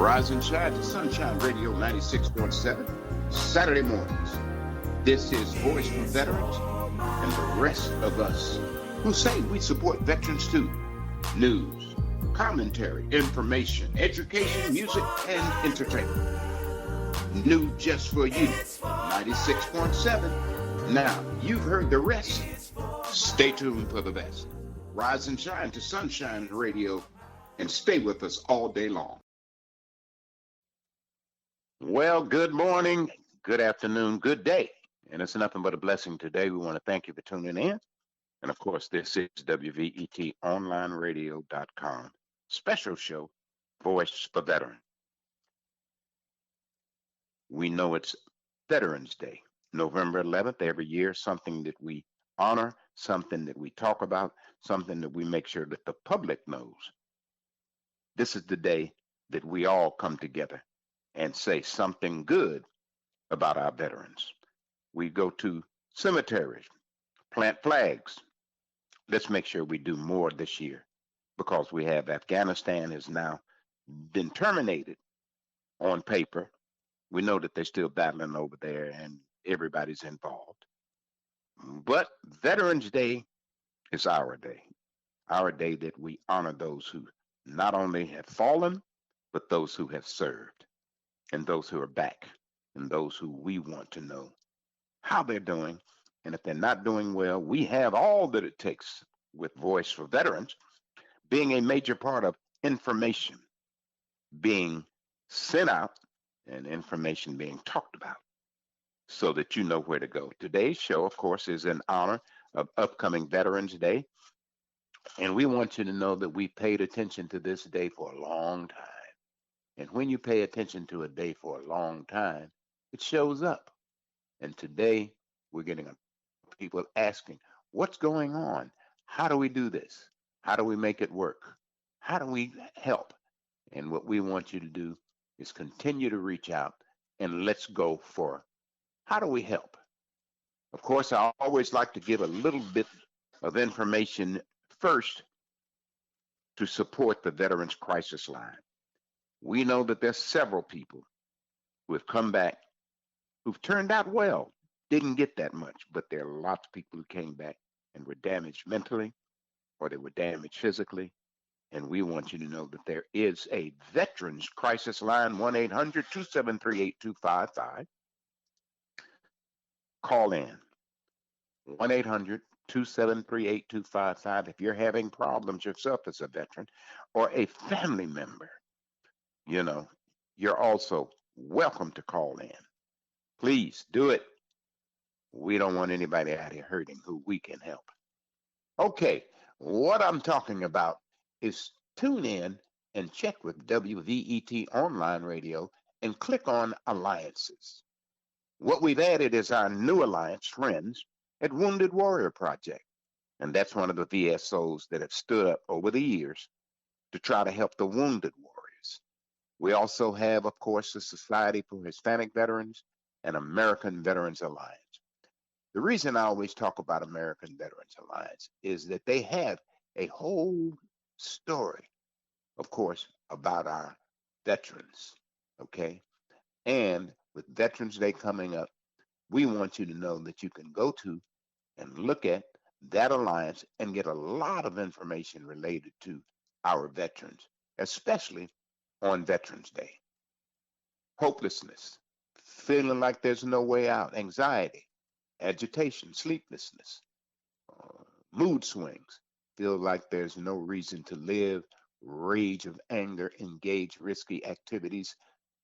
Rise and shine to Sunshine Radio 96.7, Saturday mornings. This is Voice for Veterans and the rest of us who say we support veterans too. News, commentary, information, education, music, and entertainment. New just for you, 96.7. Now, you've heard the rest. Stay tuned for the best. Rise and shine to Sunshine Radio and stay with us all day long. Well, good morning, good afternoon, good day. And it's nothing but a blessing today. We want to thank you for tuning in. And of course, this is WVETOnlineradio.com. Special show, Voice for Veteran. We know it's Veterans Day, November 11th, every year, something that we honor, something that we talk about, something that we make sure that the public knows. This is the day that we all come together and say something good about our veterans. We go to cemeteries, plant flags. Let's make sure we do more this year because we have Afghanistan has now been terminated on paper. We know that they're still battling over there and everybody's involved. But Veterans Day is our day that we honor those who not only have fallen, but those who have served and those who are back and those who we want to know how they're doing. And if they're not doing well, we have all that it takes with Voice for Veterans being a major part of information being sent out and information being talked about so that you know where to go. Today's show, of course, is in honor of upcoming Veterans Day. And we want you to know that we paid attention to this day for a long time. And when you pay attention to a day for a long time, it shows up. And today we're getting people asking, what's going on? How do we do this? How do we make it work? How do we help? And what we want you to do is continue to reach out and let's go for how do we help? Of course, I always like to give a little bit of information first to support the Veterans Crisis Line. We know that there's several people who have come back, who've turned out well, didn't get that much, but there are lots of people who came back and were damaged mentally or they were damaged physically. And we want you to know that there is a Veterans Crisis Line, 1-800-273-8255. Call in, 1-800-273-8255 if you're having problems yourself as a veteran or a family member. You know, you're also welcome to call in. Please do it. We don't want anybody out here hurting who we can help. Okay, what I'm talking about is tune in and check with WVET Online Radio and click on Alliances. What we've added is our new alliance, Friends at Wounded Warrior Project. And that's one of the VSOs that have stood up over the years to try to help the wounded warriors. We also have, of course, the Society for Hispanic Veterans and American Veterans Alliance. The reason I always talk about American Veterans Alliance is that they have a whole story, of course, about our veterans, okay? And with Veterans Day coming up, we want you to know that you can go to and look at that alliance and get a lot of information related to our veterans, especially on Veterans Day. Hopelessness, feeling like there's no way out, anxiety, agitation, sleeplessness, mood swings, feel like there's no reason to live, rage of anger, engage risky activities,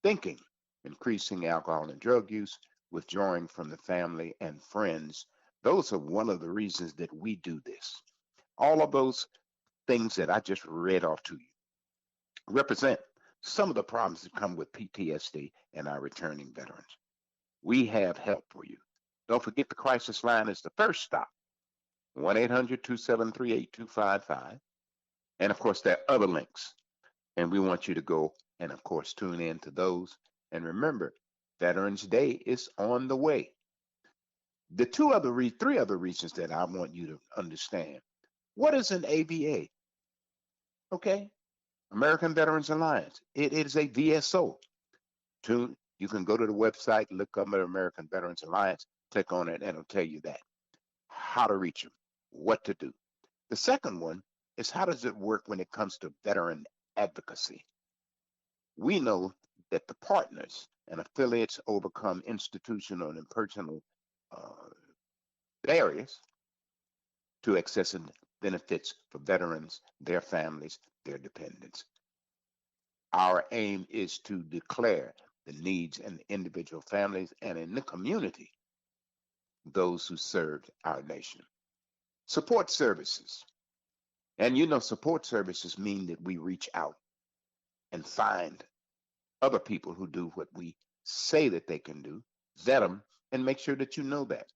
thinking, increasing alcohol and drug use, withdrawing from the family and friends. Those are one of the reasons that we do this. All of those things that I just read off to you represent some of the problems that come with PTSD and our returning veterans. We have help for you. Don't forget the crisis line is the first stop, 1-800-273-8255. And of course, there are other links. And we want you to go and, of course, tune in to those. And remember, Veterans Day is on the way. The three other reasons that I want you to understand. What is an AVA? Okay. American Veterans Alliance. It is a VSO. You can go to the website, look up the American Veterans Alliance, click on it, and it'll tell you that. How to reach them, what to do. The second one is how does it work when it comes to veteran advocacy? We know that the partners and affiliates overcome institutional and personal uh, barriers to accessing benefits for veterans, their families, their dependents. Our aim is to declare the needs in the individual families and in the community, those who served our nation. Support services. And support services mean that we reach out and find other people who do what we say that they can do, vet them, and make sure that you know that.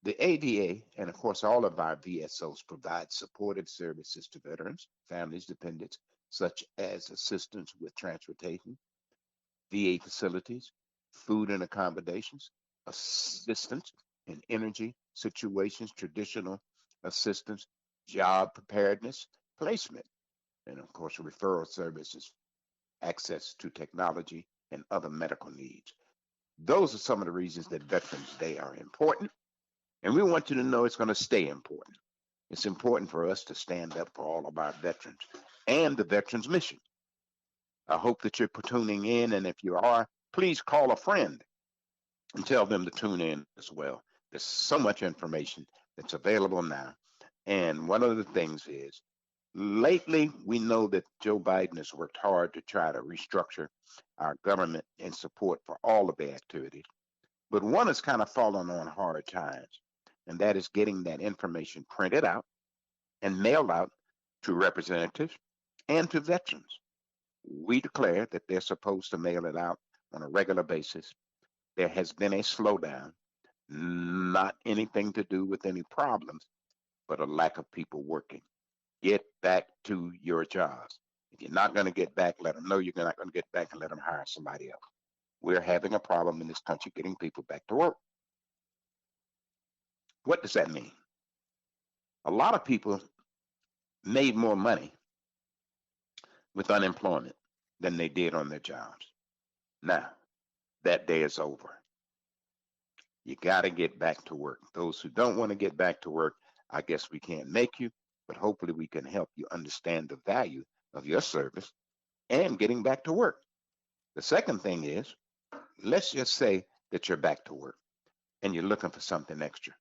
The ADA, and of course all of our VSOs, provide supportive services to veterans, families, dependents, such as assistance with transportation, VA facilities, food and accommodations, assistance in energy situations, traditional assistance, job preparedness, placement, and of course referral services, access to technology, and other medical needs. Those are some of the reasons that Veterans Day are important. And we want you to know it's going to stay important. It's important for us to stand up for all of our veterans and the Veterans Mission. I hope that you're tuning in, and if you are, please call a friend and tell them to tune in as well. There's so much information that's available now. And one of the things is, lately, we know that Joe Biden has worked hard to try to restructure our government in support for all of the activities. But one has kind of fallen on hard times, and that is getting that information printed out and mailed out to representatives and to veterans. We declare that they're supposed to mail it out on a regular basis. There has been a slowdown, not anything to do with any problems, but a lack of people working. Get back to your jobs. If you're not going to get back, let them know you're not going to get back and let them hire somebody else. We're having a problem in this country getting people back to work. What does that mean? A lot of people made more money with unemployment than they did on their jobs. Now, that day is over. You got to get back to work. Those who don't want to get back to work, I guess we can't make you, but hopefully we can help you understand the value of your service and getting back to work. The second thing is, let's just say that you're back to work and you're looking for something extra.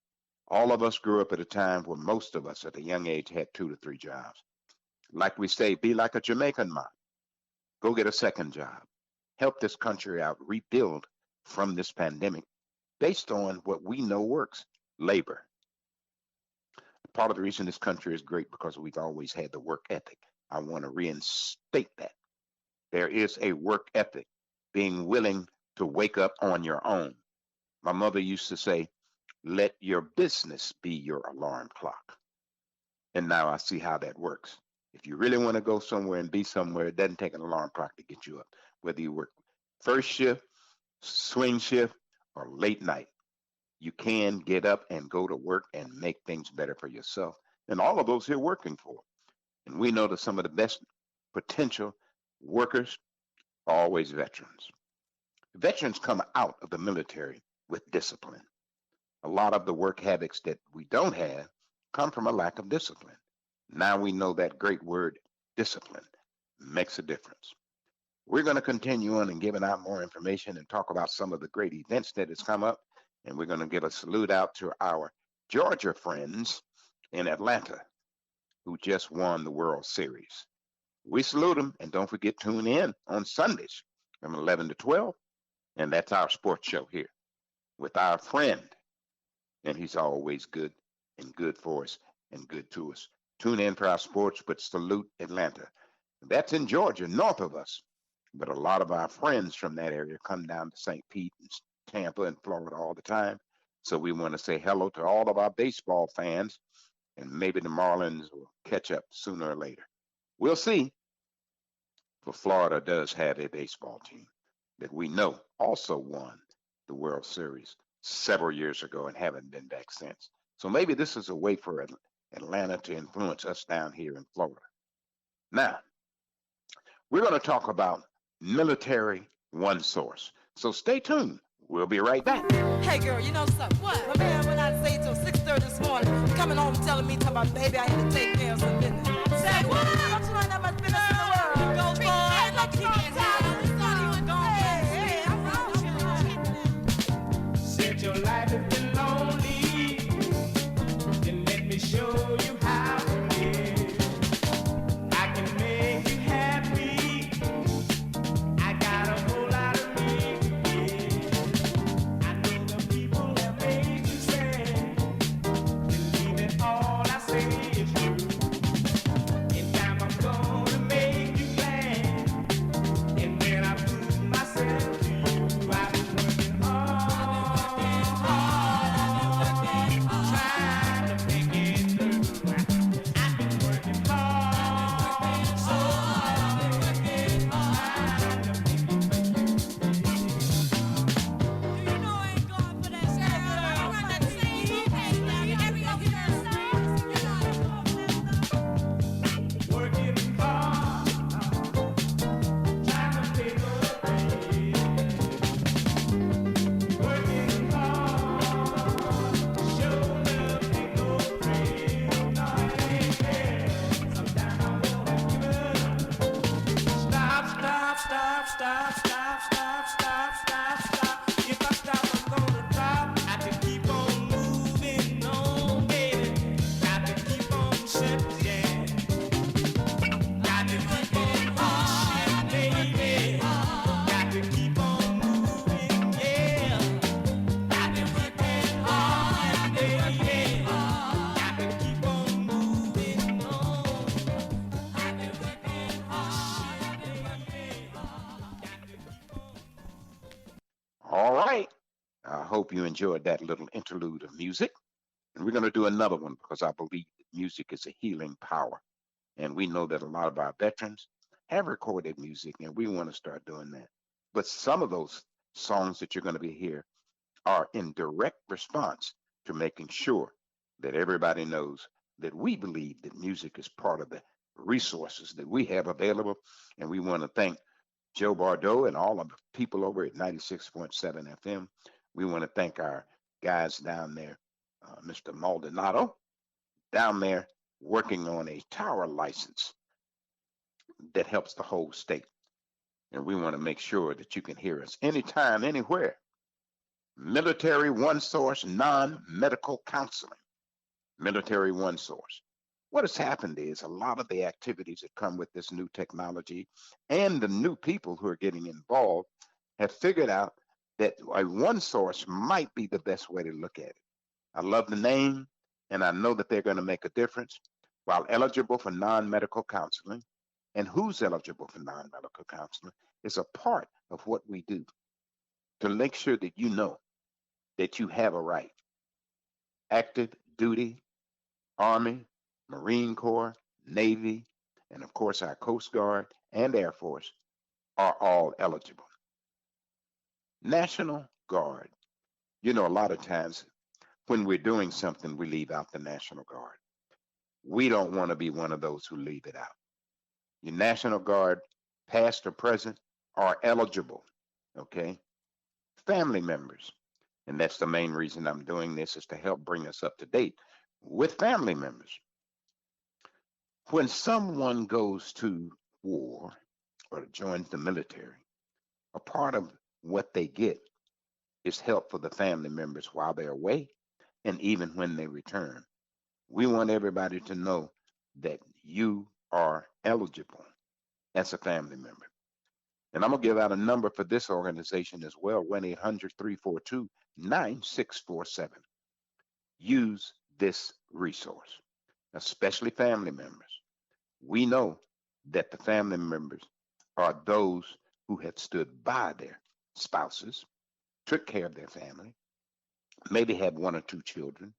All of us grew up at a time where most of us at a young age had 2 to 3 jobs. Like we say, be like a Jamaican mom. Go get a second job. Help this country out, rebuild from this pandemic based on what we know works, labor. Part of the reason this country is great because we've always had the work ethic. I want to reinstate that. There is a work ethic, being willing to wake up on your own. My mother used to say, let your business be your alarm clock. And now I see how that works. If you really want to go somewhere and be somewhere, it doesn't take an alarm clock to get you up. Whether you work first shift, swing shift, or late night, you can get up and go to work and make things better for yourself and all of those here working for. And we know that some of the best potential workers are always veterans. Veterans come out of the military with discipline. A lot of the work habits that we don't have come from a lack of discipline. Now we know that great word, discipline, makes a difference. We're going to continue on and giving out more information and talk about some of the great events that has come up. And we're going to give a salute out to our Georgia friends in Atlanta who just won the World Series. We salute them, and don't forget, tune in on Sundays from 11 to 12. And that's our sports show here with our friend. And he's always good and good for us and good to us. Tune in for our sports, but salute Atlanta. That's in Georgia, north of us. But a lot of our friends from that area come down to St. Pete and Tampa and Florida all the time. So we want to say hello to all of our baseball fans, and maybe the Marlins will catch up sooner or later. We'll see. But Florida does have a baseball team that we know also won the World Series several years ago and haven't been back since. So maybe this is a way for Atlanta to influence us down here in Florida. Now, We're going to talk about military one source. So stay tuned. We'll be right back. Hey girl, you know something? What? My man went out to say till 6:30 this morning, coming home telling me, talking about, baby, I need to take care of some business. Say what? Don't you know that much business in the world? Go boy, like you can't tell. Hey, I'm wrong. Said your life has been lonely, then let me show you how to live. I can make you happy. I got a whole lot of me to give. I know the people have made you sad. Believe it, all I say is true. In time I'm gonna make you glad. And when I prove myself to you, I've been working hard, trying to make it through. I've been working hard, so hard, trying to make it Do you know I ain't going for that shit? I run that same page down every other service. You know I ain't going for that stuff. working hard, trying to pay the bills. Working hard, show love ain't no thrill. No, it ain't fair. Sometimes I wanna give up. Stop. If I stop, I'm gonna drop. Got to keep on moving on, baby. Got to keep on pushing, yeah. Got to keep on pushing, baby. Got to keep on moving, yeah. Got to keep on hard, baby. Got to keep on moving on. Got to keep on hard, baby. All right. I hope you enjoyed that little interlude of music. And we're going to do another one because I believe that music is a healing power. And we know that a lot of our veterans have recorded music, and we want to start doing that. But some of those songs that you're going to be here are in direct response to making sure that everybody knows that we believe that music is part of the resources that we have available. And we want to thank Joe Bardo and all of the people over at 96.7 FM. We want to thank our guys down there, Mr. Maldonado, down there working on a tower license that helps the whole state. And we want to make sure that you can hear us anytime, anywhere. Military One Source non-medical counseling. Military One Source. What has happened is a lot of the activities that come with this new technology and the new people who are getting involved have figured out that a one source might be the best way to look at it. I love the name, and I know that they're going to make a difference while eligible for non-medical counseling. And who's eligible for non-medical counseling is a part of what we do to make sure that you know that you have a right. Active duty, Army, Marine Corps, Navy, and of course our Coast Guard and Air Force are all eligible. National Guard. You know, a lot of times when we're doing something, we leave out the National Guard. We don't want to be one of those who leave it out. Your National Guard, past or present, are eligible, okay? Family members, and that's the main reason I'm doing this, is to help bring us up to date with family members. When someone goes to war or joins the military, a part of what they get is help for the family members while they're away and even when they return. We want everybody to know that you are eligible as a family member. And I'm going to give out a number for this organization as well, 1-800-342-9647. Use this resource, especially family members. We know that the family members are those who have stood by their spouses, took care of their family, maybe had one or two children.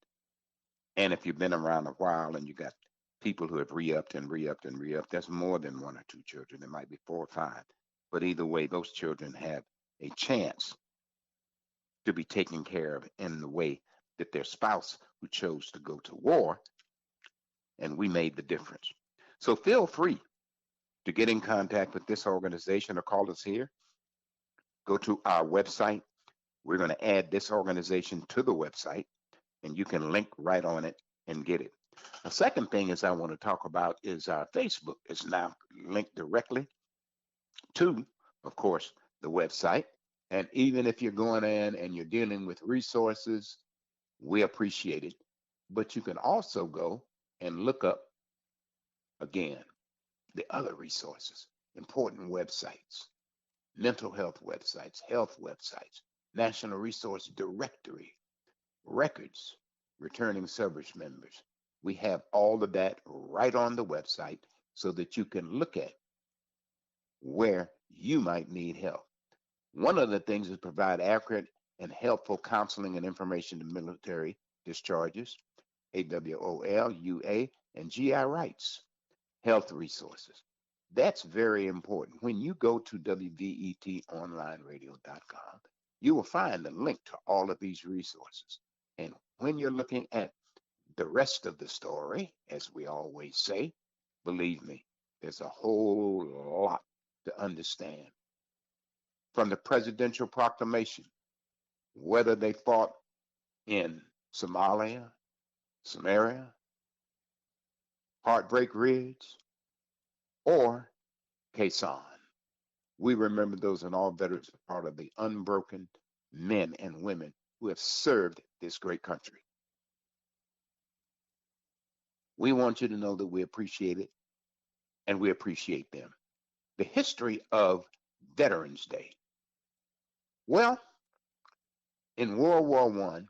And if you've been around a while and you got people who have re-upped and re-upped and re-upped, that's more than one or two children. It might be 4 or 5. But either way, those children have a chance to be taken care of in the way that their spouse who chose to go to war, and we made the difference. So feel free To get in contact with this organization or call us here, go to our website. We're going to add this organization to the website, and you can link right on it and get it. The second thing is I want to talk about is our Facebook is now linked directly to, of course, the website. And even if you're going in and you're dealing with resources, we appreciate it. But you can also go and look up again the other resources, important websites, mental health websites, National Resource Directory, records, returning service members. We have all of that right on the website so that you can look at where you might need help. One of the things is provide accurate and helpful counseling and information to military discharges, AWOL, UA, and GI rights, health resources. That's very important. When you go to WVETonlineradio.com, you will find a link to all of these resources. And when you're looking at the rest of the story, as we always say, believe me, there's a whole lot to understand. From the presidential proclamation, whether they fought in Somalia, Samaria, Heartbreak Ridge, or Quezon. We remember those and all veterans are part of the unbroken men and women who have served this great country. We want you to know that we appreciate it and we appreciate them. The history of Veterans Day. Well, in World War I,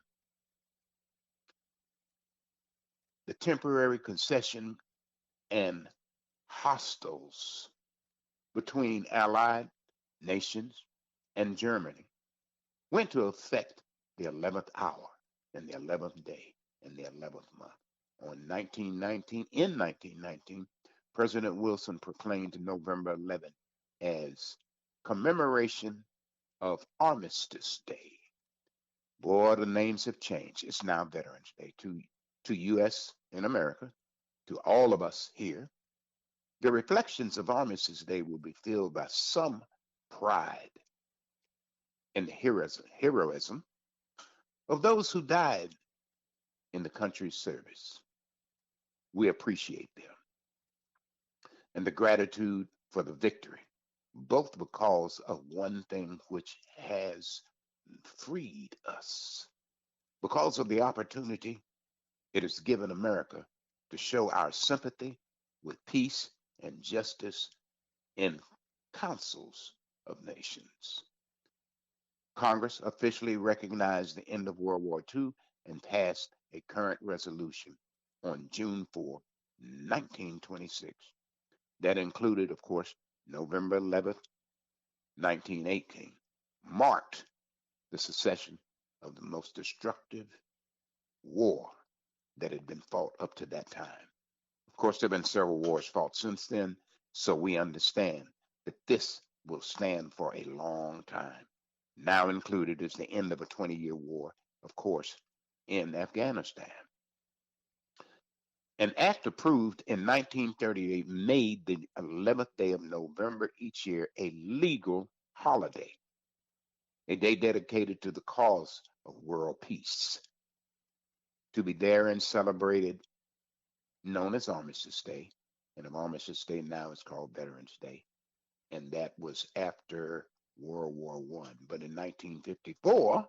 the temporary concession and hostiles between Allied nations and Germany went to effect the 11th hour and the 11th day and the 11th month. In 1919, President Wilson proclaimed November 11th as commemoration of Armistice Day. Boy, the names have changed. It's now Veterans Day to U.S. in America, to all of us here. The reflections of Armistice Day will be filled by some pride in the heroism of those who died in the country's service. We appreciate them. And the gratitude for the victory, both because of one thing which has freed us, because of the opportunity it has given America to show our sympathy with peace and justice in councils of nations. Congress officially recognized the end of World War II and passed a current resolution on June 4, 1926. That included, of course, November 11th, 1918, marked the cessation of the most destructive war that had been fought up to that time. Of course, there have been several wars fought since then, so we understand that this will stand for a long time. Now included is the end of a 20-year war, of course, in Afghanistan. An act approved in 1938 made the 11th day of November each year a legal holiday, a day dedicated to the cause of world peace, to be therein celebrated, known as Armistice Day. And Armistice Day now is called Veterans Day. And that was after World War I. But in 1954,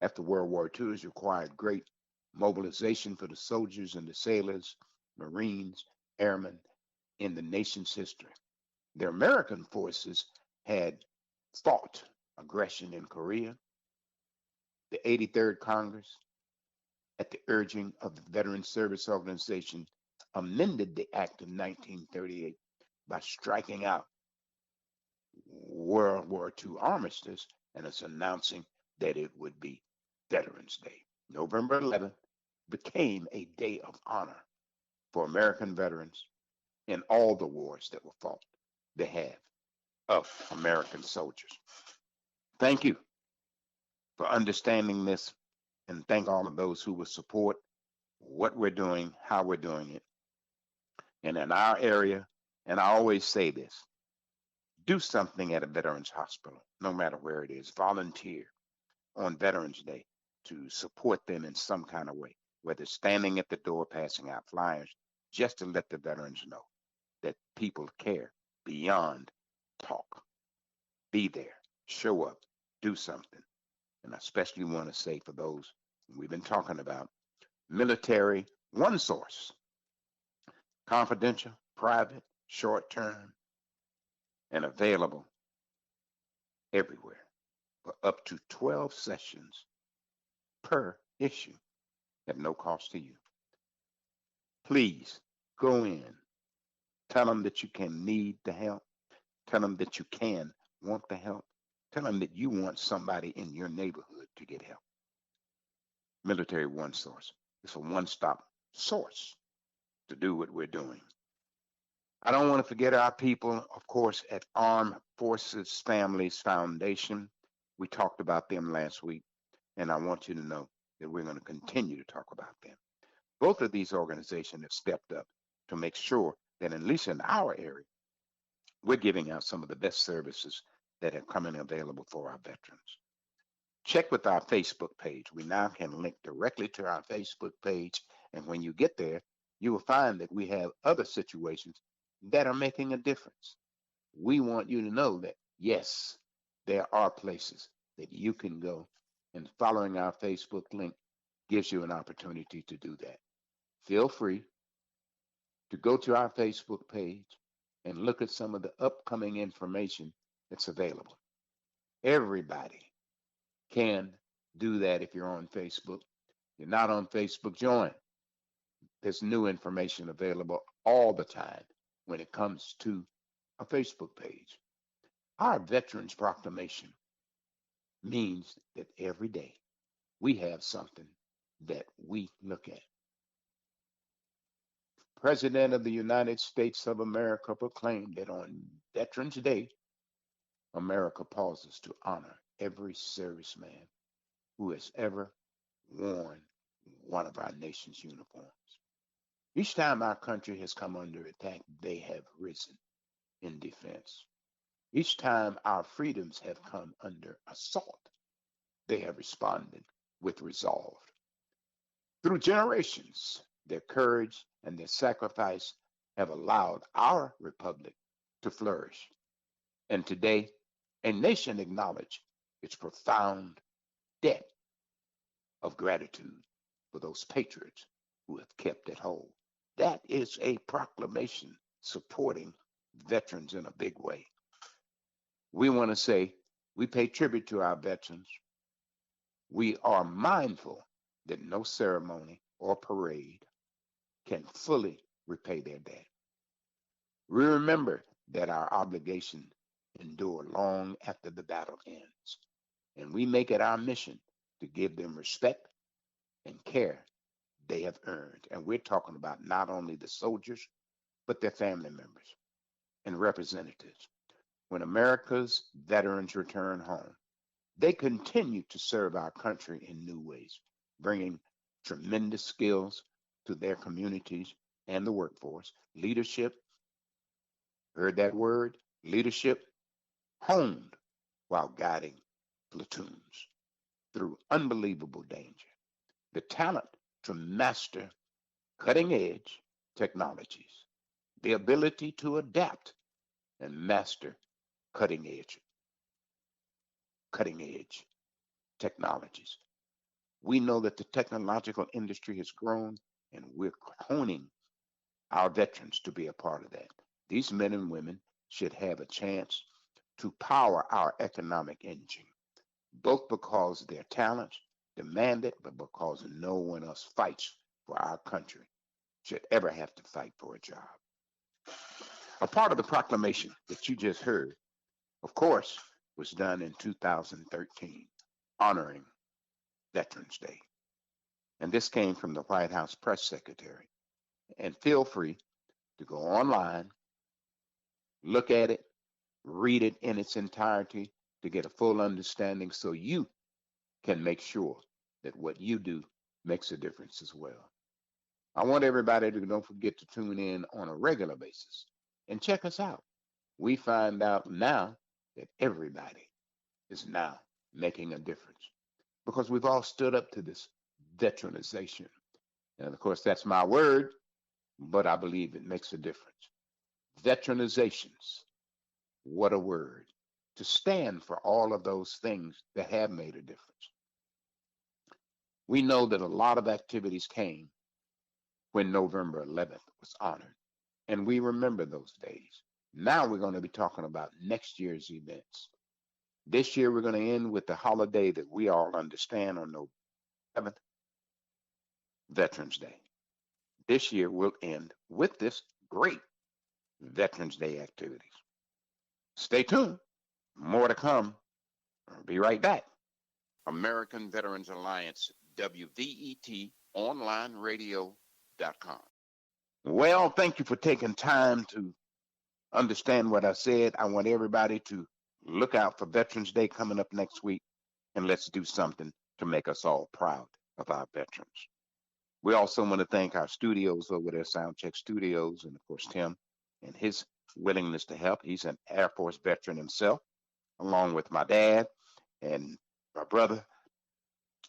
after World War II, it required great mobilization for the soldiers and the sailors, Marines, airmen in the nation's history. The American forces had fought aggression in Korea. The 83rd Congress, at the urging of the Veteran Service Organization, amended the Act of 1938 by striking out World War II armistice, and it's announcing that it would be Veterans Day. November 11th became a day of honor for American veterans in all the wars that were fought on behalf of American soldiers. Thank you for understanding this, and thank all of those who will support what we're doing, how we're doing it. And in our area, And I always say this: do something at a veterans hospital, no matter where it is. Volunteer on Veterans Day to support them in some kind of way, whether standing at the door passing out flyers, just to let the veterans know that people care beyond talk. Be there, show up, do something. And I especially want to say for those we've been talking about, military, one source, confidential, private, short term, and available everywhere for up to 12 sessions per issue at no cost to you. Please go in, tell them that you can need the help, tell them that you can want the help, tell them that you want somebody in your neighborhood to get help. Military One Source. It's a one stop source to do what we're doing. I don't want to forget our people, of course, at Armed Forces Families Foundation. We talked about them last week, and I want you to know that we're going to continue to talk about them. Both of these organizations have stepped up to make sure that, at least in our area, we're giving out some of the best services that are coming available for our veterans. Check with our Facebook page. We now can link directly to our Facebook page. And when you get there, you will find that we have other situations that are making a difference. We want you to know that, yes, there are places that you can go, and following our Facebook link gives you an opportunity to do that. Feel free to go to our Facebook page and look at some of the upcoming information that's available. Everybody can do that if you're on Facebook. If you're not on Facebook, join. There's new information available all the time when it comes to a Facebook page. Our Veterans Proclamation means that every day we have something that we look at. President of the United States of America proclaimed that on Veterans Day, America pauses to honor every serviceman who has ever worn one of our nation's uniforms. Each time our country has come under attack, they have risen in defense. Each time our freedoms have come under assault, they have responded with resolve. Through generations, their courage and their sacrifice have allowed our republic to flourish. And today, a nation acknowledges its profound debt of gratitude for those patriots who have kept it whole. That is a proclamation supporting veterans in a big way. We want to say we pay tribute to our veterans. We are mindful that no ceremony or parade can fully repay their debt. We remember that our obligation endure long after the battle ends, and we make it our mission to give them respect and care they have earned. And we're talking about not only the soldiers, but their family members and representatives. When America's veterans return home, they continue to serve our country in new ways, bringing tremendous skills to their communities and the workforce. Leadership, heard that word? Leadership honed while guiding platoons through unbelievable danger. The talent to master cutting edge technologies, the ability to adapt and master cutting edge, cutting edge technologies. We know that the technological industry has grown, and we're honing our veterans to be a part of that. These men and women should have a chance to power our economic engine, both because their talents demand it, but because no one else fights for our country should ever have to fight for a job. A part of the proclamation that you just heard, of course, was done in 2013, honoring Veterans Day. And this came from the White House press secretary. And feel free to go online, look at it, read it in its entirety to get a full understanding so you can make sure that what you do makes a difference as well. I want everybody to don't forget to tune in on a regular basis And check us out. We find out now that everybody is now making a difference because we've all stood up to this veteranization. And of course, that's my word, but I believe it makes a difference. Veteranizations, what a word. To stand for all of those things that have made a difference. We know that a lot of activities came when November 11th was honored, and we remember those days. Now we're going to be talking about next year's events. This year, we're going to end with the holiday that we all understand on November 11th, Veterans Day. This year, we'll end with this great Veterans Day activities. Stay tuned. More to come. I'll be right back. American Veterans Alliance, WVET, onlineradio.com. Well, thank you for taking time to understand what I said. I want everybody to look out for Veterans Day coming up next week, and let's do something to make us all proud of our veterans. We also want to thank our studios over there, Soundcheck Studios, and of course, Tim and his willingness to help. He's an Air Force veteran himself, along with my dad and my brother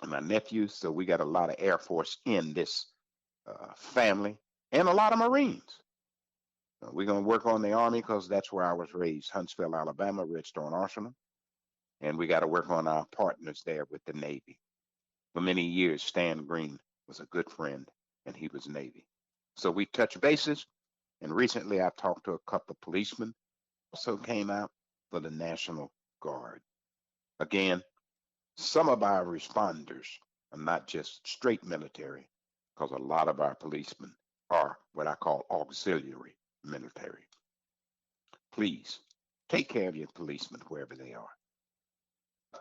and my nephew. So we got a lot of Air Force in this family and a lot of Marines. We're going to work on the Army because that's where I was raised, Huntsville, Alabama, Redstone Arsenal. And we got to work on our partners there with the Navy. For many years, Stan Green was a good friend, and he was Navy. So we touch bases, and recently I talked to a couple of policemen, also came out for the National Guard. Again, some of our responders are not just straight military, because a lot of our policemen are what I call auxiliary military. Please take care of your policemen wherever they are.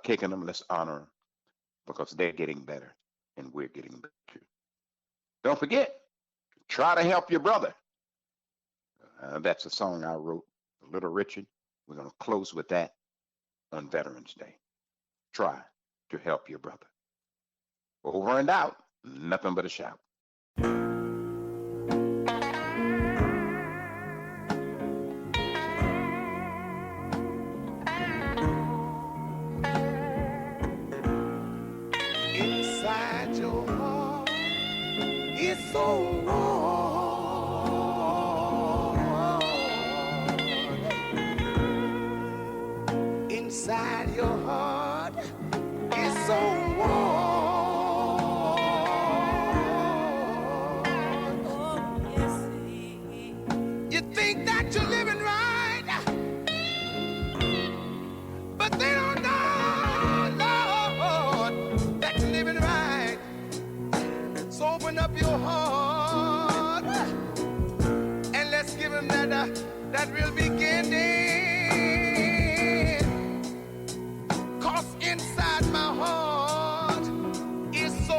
Kicking them, let's honor them because they're getting better and we're getting better too. Don't forget, try to help your brother. That's a song I wrote, Little Richard. We're going to close with that on Veterans Day. Try to help your brother. Over and out, nothing but a shout. Inside your heart, it's so warm. Inside your heart, it's so warm. You think that you're living right, but they don't know, Lord, that you're living right. So open up your heart and let's give him that real beginning. 'Cause inside my heart is so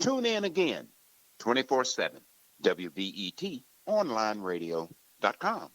Tune in again, 24/7, WVET, onlineradio.com.